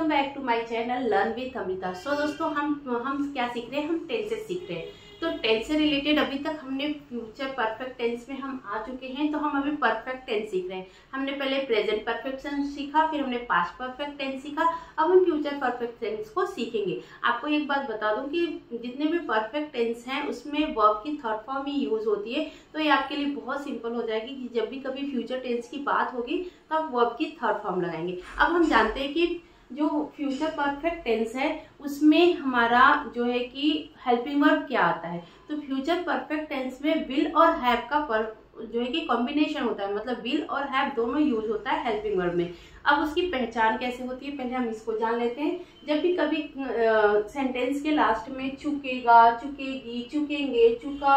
Welcome back to my channel learn with Amrita. So दोस्तों हम क्या सीख रहे हैं, हम टेंसेस सीख रहे हैं। तो टेंस से रिलेटेड अभी तक हमने फ्यूचर परफेक्ट टेंस में हम आ चुके हैं, तो हम अभी परफेक्ट टेंस सीख रहे हैं। हमने पहले प्रेजेंट परफेक्ट टेंस सीखा, फिर हमने पास्ट परफेक्ट टेंस सीखा, अब हम फ्यूचर परफेक्ट टेंस को सीखेंगे। आपको एक बात बता दूं कि जितने भी परफेक्ट टेंस हैं उसमें वर्ब की थर्ड फॉर्म ही यूज होती है, तो ये आपके लिए बहुत सिंपल हो जाएगी कि जब भी कभी फ्यूचर टेंस की बात होगी तो आप वर्ब की थर्ड फॉर्म लगाएंगे। अब हम जानते हैं कि जो फ्यूचर परफेक्ट टेंस है उसमें हमारा जो है कि हेल्पिंग वर्ब क्या आता है। तो फ्यूचर परफेक्ट टेंस में विल और हैव का जो है कि कॉम्बिनेशन होता है, मतलब विल और हैव दोनों यूज होता है हेल्पिंग वर्ब में। अब उसकी पहचान कैसे होती है, पहले हम इसको जान लेते हैं। जब भी कभी सेंटेंस के लास्ट में चुकेगा, चुकेगी, चुकेंगे, चुका,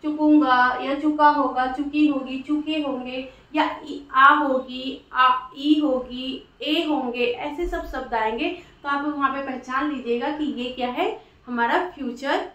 चुकूंगा या चुका होगा, चुकी होगी, चुके होंगे या आ होगी, ई होगी, ए होंगे, ऐसे सब शब्द आएंगे, तो आप वहां पे पहचान लीजिएगा कि ये क्या है, हमारा फ्यूचर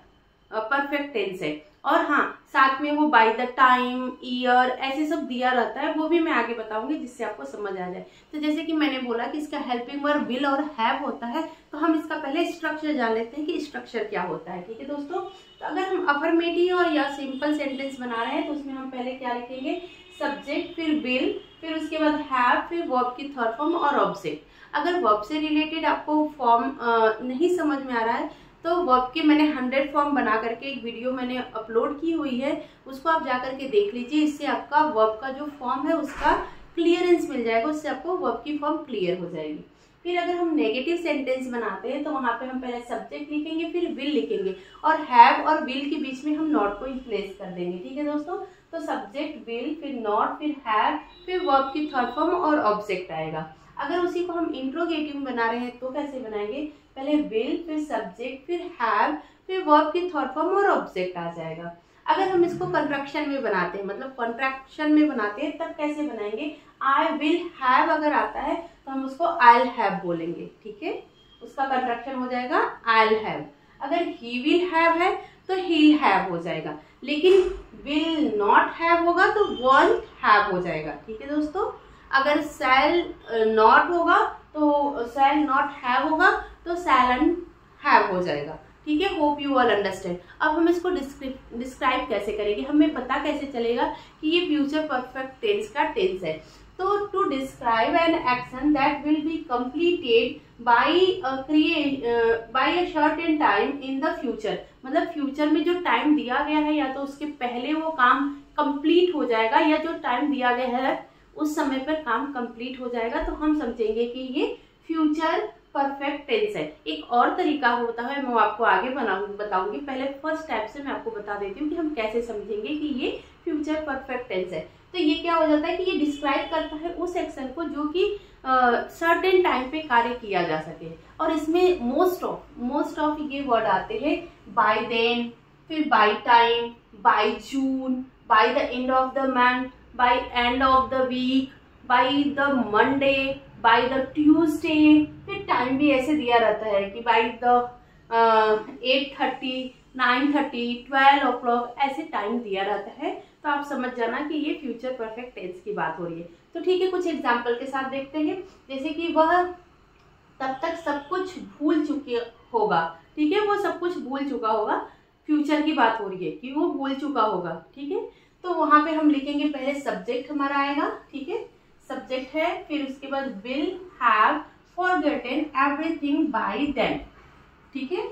परफेक्ट टेंस है। और हाँ, साथ में वो बाय द टाइम, ईयर, ऐसे सब दिया रहता है, वो भी मैं आगे बताऊंगी जिससे आपको समझ आ जाए। तो जैसे कि मैंने बोला कि इसका हेल्पिंग वर्ब विल और हैव होता है, तो हम इसका पहले स्ट्रक्चर जान लेते हैं कि स्ट्रक्चर क्या होता है। ठीक है दोस्तों, तो अगर हम अफर्मेटिव और या सिंपल सेंटेंस बना रहे हैं तो उसमें हम पहले क्या लिखेंगे, सब्जेक्ट, फिर विल, फिर उसके बाद हैव, फिर वर्ब की थर्ड फॉर्म और ऑब्जेक्ट। अगर वर्ब से रिलेटेड आपको फॉर्म नहीं समझ में आ रहा है तो वर्ब के मैंने 100 फॉर्म बना करके एक वीडियो मैंने अपलोड की हुई है, उसको आप जा करके देख लीजिए। इससे आपका वर्ब का जो फॉर्म है उसका क्लियरेंस मिल जाएगा, उससे आपको वर्ब की फॉर्म क्लियर हो जाएगी। फिर अगर हम नेगेटिव सेंटेंस बनाते हैं तो वहां पे हम पहले सब्जेक्ट लिखेंगे, फिर विल लिखेंगे और हैव और विल के बीच में हम नॉट को ही प्लेस कर देंगे। ठीक है दोस्तों, तो सब्जेक्ट, विल, फिर नॉट, फिर हैव, फिर वर्ब की थर्ड फॉर्म और ऑब्जेक्ट आएगा। अगर उसी को हम इंट्रोगेटिव बना रहे हैं तो कैसे बनाएंगे, पहले विल, फिर सब्जेक्ट, फिर हैव, फिर वर्ब की थर्ड फॉर्म और ऑब्जेक्ट आ जाएगा। अगर हम इसको कंट्रैक्शन में बनाते हैं, मतलब कॉन्ट्रैक्शन में बनाते हैं, तब कैसे बनाएंगे, आई विल हैव अगर आता है तो हम उसको आई विल हैव बोलेंगे। ठीक है, उसका कंट्रैक्शन हो जाएगा आई विल हैव। अगर ही विल हैव है तो ही विल हैव हो जाएगा, लेकिन विल नॉट हैव होगा तो वॉन्ट हैव हो जाएगा। ठीक है दोस्तों, अगर शैल नॉट होगा तो शैल नॉट हैव होगा तो शैल हैव हो जाएगा। ठीक है, होप यू ऑल अंडरस्टैंड। अब हम इसको डिस्क्राइब कैसे करेंगे, हमें पता कैसे चलेगा कि ये फ्यूचर परफेक्ट टेंस का टेंस है। तो to describe an action that will be completed by a certain time in the future, मतलब फ्यूचर में जो टाइम दिया गया है या तो उसके पहले वो काम कंप्लीट हो जाएगा या जो टाइम दिया गया है उस समय पर काम कंप्लीट हो जाएगा, तो हम समझेंगे कि ये फ्यूचर परफेक्ट टेंस है। एक और तरीका होता है, मैं आपको आगे बताऊंगी। पहले फर्स्ट स्टेप से मैं आपको बता देती हूँ कि हम कैसे समझेंगे कि ये फ्यूचर परफेक्ट टेंस है। तो ये क्या हो जाता है कि ये डिस्क्राइब करता है उस एक्शन को जो कि सर्टेन टाइम पे कार्य किया जा सके, और इसमें मोस्ट ऑफ ये वर्ड आते हैं, बाय देन, फिर by time, by June, by the end of the month, by end of the week, by the Monday, by the Tuesday. फिर टाइम भी ऐसे दिया रहता है कि बाय द 8:30, 9:30, 12 o'clock, ऐसे टाइम दिया रहता है। तो आप समझ जाना कि ये फ्यूचर परफेक्ट टेंस की बात हो रही है। तो ठीक है, कुछ एग्जाम्पल के साथ देखते हैं। जैसे कि वह तब तक सब कुछ भूल चुके होगा। ठीक है, वो सब कुछ भूल चुका होगा, फ्यूचर की बात हो रही है कि वो भूल चुका होगा। ठीक है, तो वहां पे हम लिखेंगे, पहले सब्जेक्ट हमारा आएगा। ठीक है, सब्जेक्ट है, फिर उसके बाद will have forgotten everything by then. ठीक है,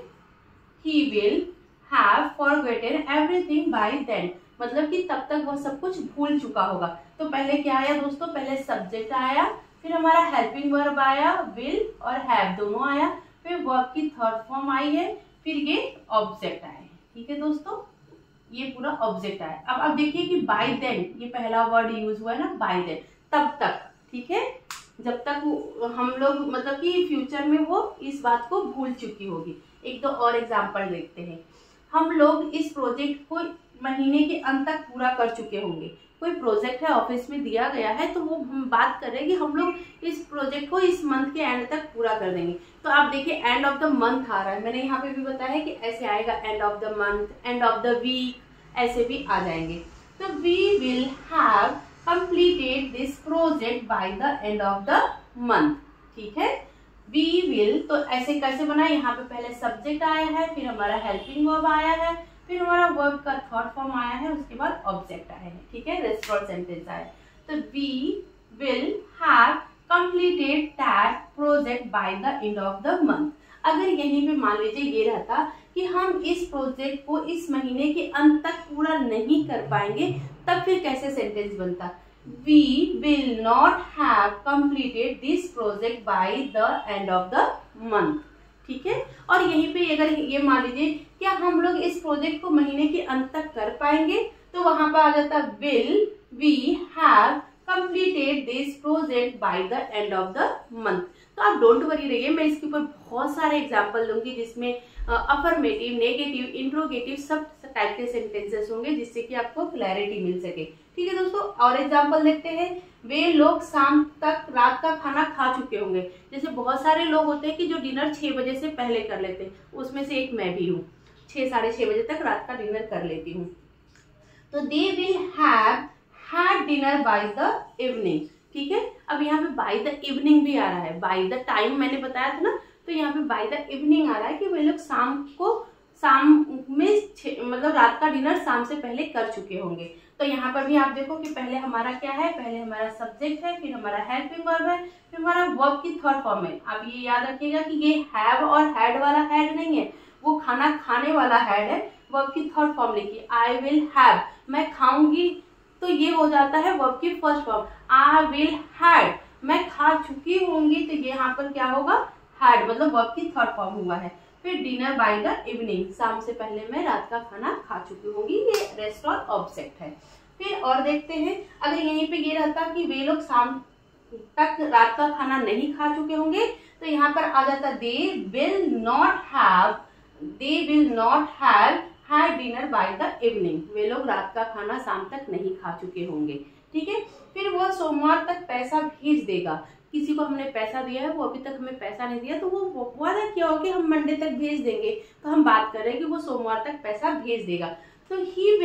he will have forgotten everything by then, मतलब कि तब तक वह सब कुछ भूल चुका होगा। तो पहले क्या आया दोस्तों, पहले सब्जेक्ट आया, फिर हमारा हेल्पिंग वर्ब आया, विल और हैव दोनों आया, फिर वर्ब की थर्ड फॉर्म आई है, फिर ये ऑब्जेक्ट आए। ठीक है दोस्तों, ये पूरा ऑब्जेक्ट आया। अब आप देखिए कि बाय देन, ये पहला वर्ड यूज हुआ है ना, बाय देन, तब तक। ठीक है, जब तक हम लोग मतलब कि फ्यूचर में वो इस बात को भूल चुकी होगी। एक दो और एग्जांपल देखते हैं। हम लोग इस प्रोजेक्ट को महीने के अंत तक पूरा कर चुके होंगे। कोई प्रोजेक्ट है, ऑफिस में दिया गया है, तो वो हम बात कर रहे हैं कि हम लोग इस प्रोजेक्ट को इस मंथ के एंड तक पूरा कर देंगे। तो आप देखिए एंड ऑफ द मंथ आ रहा है, मैंने यहाँ पे भी बताया है कि ऐसे आएगा, end of the month, end of the week, ऐसे भी आ जाएंगे। तो we will have completed this project by the end of the month. ठीक है, वी विल, तो ऐसे कैसे बना, यहाँ पे पहले सब्जेक्ट आया है, फिर हमारा हेल्पिंग वर्ब आया है, फिर हमारा वर्ब का थर्ड फॉर्म आया है, उसके बाद ऑब्जेक्ट आया है, ठीक है, रेस्टोरेंट सेंटेंस आया है। तो we will have completed that project by the end of the month. अगर यहीं पे मान लीजिए ये रहता कि हम इस प्रोजेक्ट को इस महीने के अंत तक पूरा नहीं कर पाएंगे, तब फिर कैसे सेंटेंस बनता, we will not have completed this project by the end of the month, ठीक है। और यहीं पे अगर ये मान लीजिए क्या हम लोग इस प्रोजेक्ट को महीने के अंत तक कर पाएंगे, तो वहां पर आ जाता will we have completed this project by the end of the month. तो आप डोंट वरी रहिए, मैं इसके ऊपर बहुत सारे एग्जांपल दूंगी जिसमें अफर्मेटिव, नेगेटिव, इंट्रोगेटिव सब टाइप के सेंटेंसेस होंगे, जिससे कि आपको क्लैरिटी मिल सके, ठीक है दोस्तों। और एग्जांपल देखते हैं, वे लोग शाम तक रात का खाना खा चुके होंगे। जैसे बहुत सारे लोग होते हैं कि जो डिनर 6 बजे से पहले कर लेते हैं, उसमें से एक मैं भी हूँ, 6 साढ़े 6 बजे तक रात का डिनर कर लेती हूँ। तो they will have had dinner by the evening, ठीक है। अब यहाँ पे बाय द इवनिंग भी आ रहा है, बाय द टाइम मैंने बताया था ना, तो यहाँ पे बाय द इवनिंग आ रहा है कि वे लोग शाम में मतलब रात का डिनर शाम से पहले कर चुके होंगे। तो यहाँ पर भी आप देखो कि पहले हमारा क्या है, पहले हमारा सब्जेक्ट है, फिर हमारा हेल्पिंग वर्ब है, फिर हमारा वर्ब की थर्ड फॉर्म है। आप ये याद रखिएगा कि ये हैव और हैड वाला हैड नहीं है, वो खाना खाने वाला हैड है। वर्ब की थर्ड फॉर्म लिखिए, आई विल हैव, मैं खाऊंगी, तो ये हो जाता है वर्ब की first form. I will had, मैं खा चुकी होंगी, तो ये यहाँ पर क्या होगा, हैड, मतलब वर्ब की थर्ड फॉर्म हुआ है। फिर डिनर बाय द इवनिंग, शाम से पहले मैं रात का खाना खा चुकी होंगी, ये रेस्ट और ऑब्जेक्ट है। फिर और देखते हैं, अगर यहीं पे ये रहता कि वे लोग शाम तक रात का खाना नहीं खा चुके होंगे, तो यहाँ पर आ जाता they will not have had dinner by the evening, वे लोग रात का खाना शाम तक नहीं खा चुके होंगे, ठीक है। फिर वह सोमवार तक पैसा भेज देगा, किसी को हमने पैसा दिया है, वो अभी तक हमें पैसा नहीं दिया, तो वो वादा क्या हो कि हम मंडे तक भेज देंगे, तो हम बात कर रहे हैं कि वो सोमवार तक पैसा भेज देगा। तो ही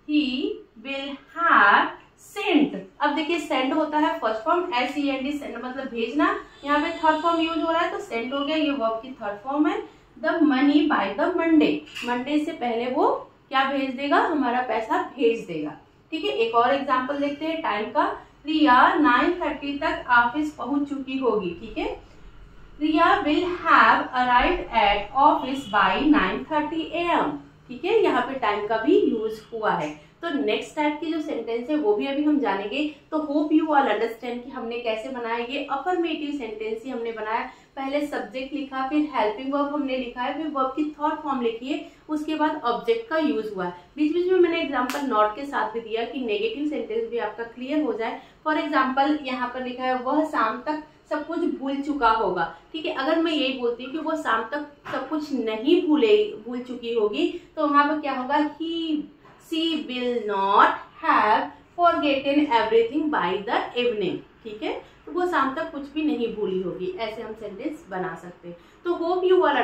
विल हैव सेंट, अब देखिए सेंड होता है फर्स्ट फॉर्म, SEND, सेंड मतलब भेजना, यहाँ पे थर्ड फॉर्म यूज हो रहा है, तो सेंट हो गया, ये वर्ब की थर्ड फॉर्म है। The money by the Monday, Monday से पहले वो क्या भेज देगा, हमारा पैसा भेज देगा, ठीक है। एक और एग्जांपल देखते हैं टाइम का, रिया 9:30 तक ऑफिस पहुंच चुकी होगी, ठीक है। Riya will have arrived at office by 9:30 AM, ठीक है, यहाँ पे टाइम का भी यूज हुआ है। तो नेक्स्ट टाइप की जो सेंटेंस है वो भी अभी हम जानेंगे। तो होप यू ऑल अंडरस्टैंड कि हमने कैसे बनाया, ये अफर्मेटिव सेंटेंस ही हमने बनाया। पहले सब्जेक्ट लिखा, फिर हेल्पिंग वर्ब हमने लिखा है, फिर वर्ब की थर्ड फॉर्म लिखी है, उसके बाद ऑब्जेक्ट का यूज हुआ है। बीच बीच में मैंने एग्जांपल नोट के साथ भी दिया कि नेगेटिव सेंटेंस भी आपका क्लियर हो जाए। फॉर एग्जांपल यहाँ पर लिखा है वह शाम तक सब कुछ भूल चुका होगा, ठीक है। अगर मैं यही बोलती हूँ कि वो शाम तक सब कुछ नहीं भूल चुकी होगी, तो वहां पर क्या होगा, she will not have forgotten everything by the evening, ठीक है। तो वो शाम तक कुछ भी नहीं भूली होगी, ऐसे हम सेंटेंस बना सकते हैं। तो होप यू ऑल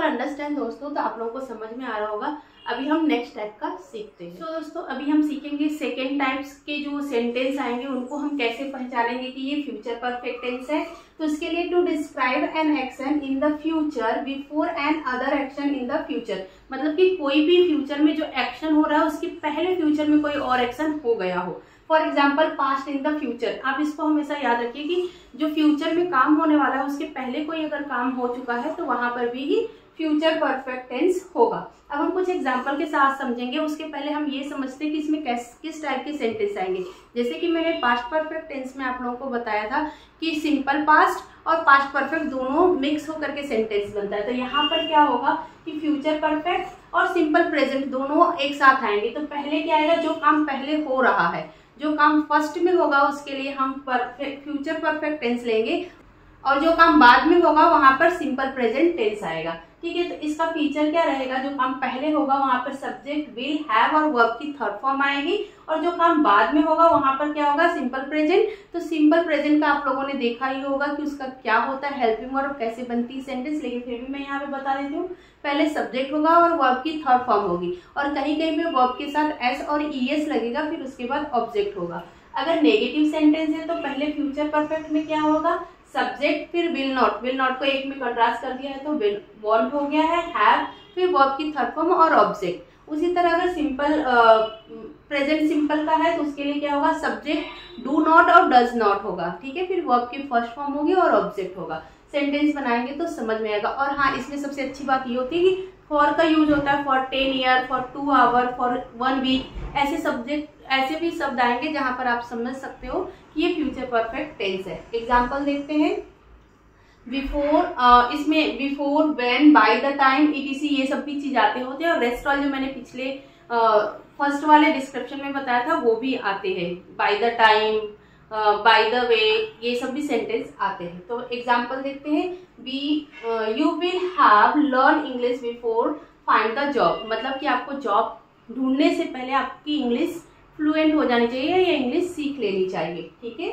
अंडरस्टैंड दोस्तों, तो आप लोगों को समझ में आ रहा होगा। अभी हम नेक्स्ट टाइप का सीखते हैं। तो दोस्तों अभी हम सीखेंगे सेकेंड टाइप्स के जो सेंटेंस आएंगे उनको हम कैसे पहचानेंगे कि ये फ्यूचर परफेक्ट टेंस है। तो इसके लिए to describe an action in the future before another action in the future, मतलब कि कोई भी फ्यूचर में जो एक्शन हो रहा है उसके पहले फ्यूचर में कोई और एक्शन हो गया हो। For example past in the future, आप इसको हमेशा याद रखिए कि जो फ्यूचर में काम होने वाला है उसके पहले कोई अगर काम हो चुका है तो वहां पर भी ही फ्यूचर परफेक्ट टेंस होगा। अब हम कुछ एग्जांपल के साथ समझेंगे, उसके पहले हम ये समझते हैं कि इसमें किस टाइप के सेंटेंस आएंगे। जैसे कि मैंने पास्ट परफेक्ट टेंस में आप लोगों को बताया था कि सिंपल पास्ट और पास्ट परफेक्ट दोनों मिक्स होकर के सेंटेंस बनता है। तो यहाँ पर क्या होगा कि फ्यूचर परफेक्ट और सिंपल प्रेजेंट दोनों एक साथ आएंगे। तो पहले क्या आएगा, जो काम पहले हो रहा है, जो काम फर्स्ट में होगा उसके लिए हम फ्यूचर परफेक्ट टेंस लेंगे, और जो काम बाद में होगा वहां पर सिंपल प्रेजेंट टेंस आएगा, ठीक है। तो इसका फीचर क्या रहेगा, जो काम पहले होगा वहां पर सब्जेक्ट विल हैव और वर्ब की थर्ड फॉर्म आएगी, और जो काम बाद में होगा वहां पर क्या होगा, सिंपल प्रेजेंट। तो सिंपल प्रेजेंट का आप लोगों ने देखा ही होगा कि उसका क्या होता है, हेल्पिंग वर्ब कैसे बनती है सेंटेंस, लेकिन फिर भी मैं यहाँ पे बता देती हूँ। पहले सब्जेक्ट होगा और वर्ब की थर्ड फॉर्म होगी, और कहीं कहीं पे वर्ब के साथ एस और ईएस लगेगा, फिर उसके बाद ऑब्जेक्ट होगा। अगर नेगेटिव सेंटेंस है तो पहले फ्यूचर परफेक्ट में क्या होगा, सब्जेक्ट, फिर विल नॉट को एक में कंट्रास्ट कर दिया है तो विल वॉन्ट हो गया है, हैव, फिर वर्ब की थर्ड फॉर्म और ऑब्जेक्ट। उसी तरह अगर सिंपल प्रेजेंट सिंपल का है तो उसके लिए क्या होगा, सब्जेक्ट डू नॉट और डज नॉट होगा, ठीक है, फिर वर्ब की फर्स्ट फॉर्म होगी और ऑब्जेक्ट होगा। सेंटेंस बनाएंगे तो समझ में आएगा। और हाँ, इसमें सबसे अच्छी बात ये होती है कि फॉर का यूज होता है for 10 year, for 2 hour, for 1 week, ऐसे भी शब्द आएंगे जहां पर आप समझ सकते हो कि ये फ्यूचर परफेक्ट टेंस है। एग्जाम्पल देखते हैं। बिफोर, इसमें before, when, by the time, etc, ये सब भी चीज आते होते हैं। और रेस्ट वाले जो मैंने पिछले फर्स्ट वाले डिस्क्रिप्शन में बताया था वो भी आते हैं। By the time, by the way, ये सब भी सेंटेंस आते हैं। तो एग्जाम्पल देखते हैं। You will have learn English before find the job, मतलब कि आपको जॉब ढूंढने से पहले आपकी इंग्लिश फ्लुएंट हो जानी चाहिए या इंग्लिश सीख लेनी चाहिए, ठीक है।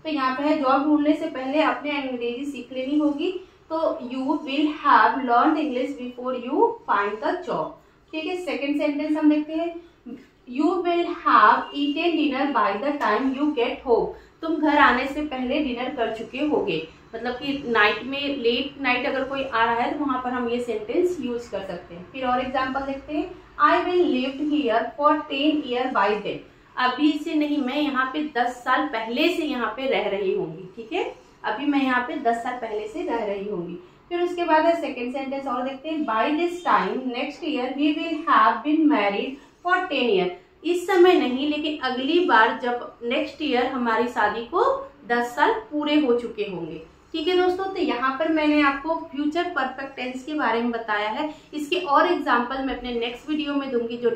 तो यहाँ पे है जॉब ढूंढने से पहले आपने अंग्रेजी सीख लेनी होगी, तो you will have learn English before you find the job, ठीक है। सेकेंड सेंटेंस हम देखते हैं। You will have eaten dinner by the time you get home, तुम घर आने से पहले डिनर कर चुके होगे, मतलब कि नाइट में, लेट नाइट अगर कोई आ रहा है तो वहां पर हम ये सेंटेंस यूज कर सकते हैं। फिर और एग्जांपल देखते हैं। I will live here for 10 year by then, अभी से नहीं, मैं यहाँ पे 10 साल पहले से यहाँ पे रह रही होंगी, ठीक है, अभी मैं यहाँ पे 10 साल पहले से रह रही होंगी। फिर उसके बाद है सेकेंड सेंटेंस और देखते हैं। By this time next year we will have been married for 10 year, इस समय नहीं लेकिन अगली बार जब नेक्स्ट ईयर हमारी शादी को 10 साल पूरे हो चुके होंगे, ठीक है दोस्तों। तो यहाँ पर मैंने आपको फ्यूचर परफेक्ट टेंस के बारे में बताया है। इसके और एग्जाम्पल मैं अपने नेक्स्ट वीडियो में दूंगी, जो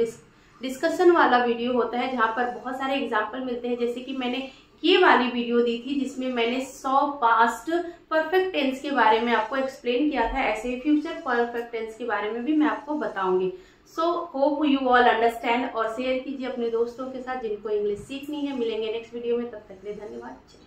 डिस्कशन वाला वीडियो होता है जहाँ पर बहुत सारे एग्जाम्पल मिलते हैं। जैसे कि मैंने ये वाली वीडियो दी थी जिसमें मैंने 100 पास्ट परफेक्ट टेंस के बारे में आपको एक्सप्लेन किया था, ऐसे ही फ्यूचर परफेक्ट टेंस के बारे में भी मैं आपको बताऊंगी। So hope you all understand, और शेयर कीजिए अपने दोस्तों के साथ जिनको इंग्लिश सीखनी है। मिलेंगे नेक्स्ट वीडियो में, तब तक के लिए धन्यवाद।